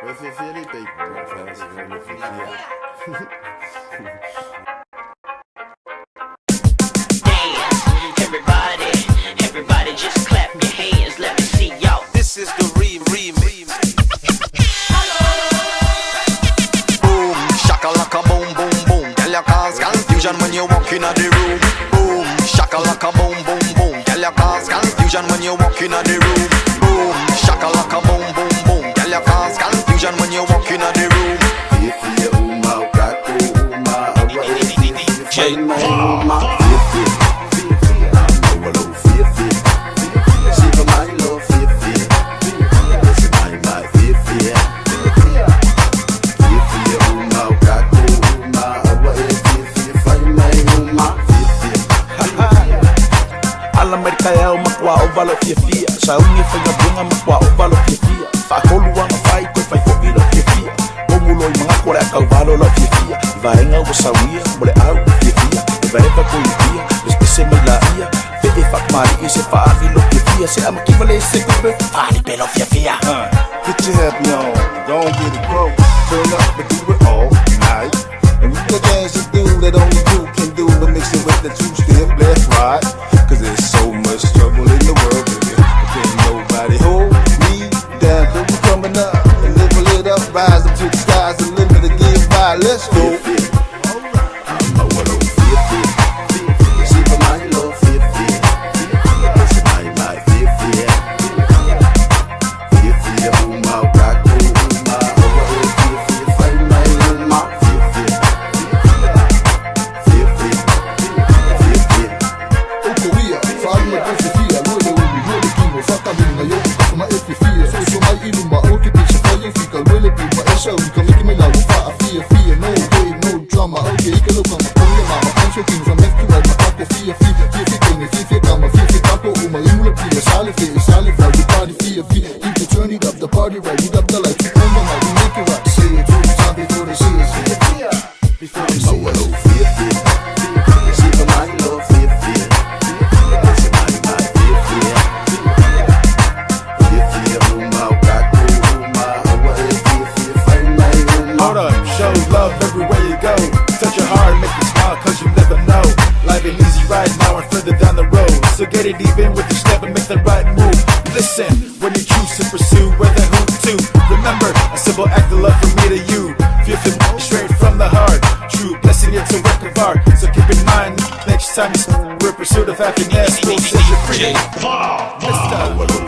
Vai Fiafia ali, Pepe. Everybody just clap your hands, let me see y'all. This is the remix. Boom, shakalaka boom boom boom. Girl, you cause confusion when you walk in the room. Boom, shakalaka boom boom boom. Girl, you cause confusion when you walk in the room. Boom, shakalaka boom boom boom. Girl, you cause confusion when you walk in the room. Fiafia, uma, gato, uma, awa, Fiafia, uma, Fiafia, amawalo, Fiafia, siva my love, Fiafia, this is my Fiafia, Fiafia, uma, gato, uma, awa, Fiafia, uma, Fiafia. Ala Amerika ya umakwa ovalo Fiafia. Sa unye fanya bunga makwa ovalo Fiafia. Fa koluanga fai ko fai ko ilo Fiafia. Omulo i mga kore ka ovalo lo Fiafia. Vaenga usawia mole au Fiafia. Vaeva ko ia, espese malaia. Fe fa mari se fa ilo Fiafia. Se amakivale se kube. Ali pelo Fiafia. Get your happy on, don't get it broke. Turn up and do it all night. And we the things you do that only you can do, but mix it with the two-step left, right. Cause there's so much trouble in the world, baby. But can't nobody hold me down. So we coming up and level it up, rise up to the skies, the limit to get by. Let's go. Amawalo, Fiafia, siva my love, Fiafia, this is my Fiafia, Fiafia, uma, gato, uma, awa, Fiafia, fai my uma, Fiafia, Fiafia. Okoria, fala com Fiafia, loira o kimo, faca minha eu fico uma Fiafia. Sou mais iluma, o que bicho faz eu fico loira pima, essa we can make me love for Fiafia, no way, no drama, okay, que lo kama kola mama, I'm so keen from left to right, my taco Fiafia kama Fiafia taco, uma imula pia, sale for the party Fiafia, you can turn it up, the party right, it up the light, you come on, we make it right, say it 2 times before they say it's Fiafia, before they say Amawalo, it's Fiafia, siva my love, Fiafia, this is my Fiafia, Fiafia, uma, gato, uma, awa, Fiafia, fai my uma. Hold up, show love everywhere you go. Touch your heart, make you smile, cause you never know. Life ain't easy right now and further down the road. So get it even with your step and make the right move. Listen, when you choose to pursue, where the who to. Remember, a simple act of love from me to you. Feel straight from the heart. True blessing, it's a work of art. So keep in mind, next time we're in pursuit of happiness, we'll set you free. Let's go.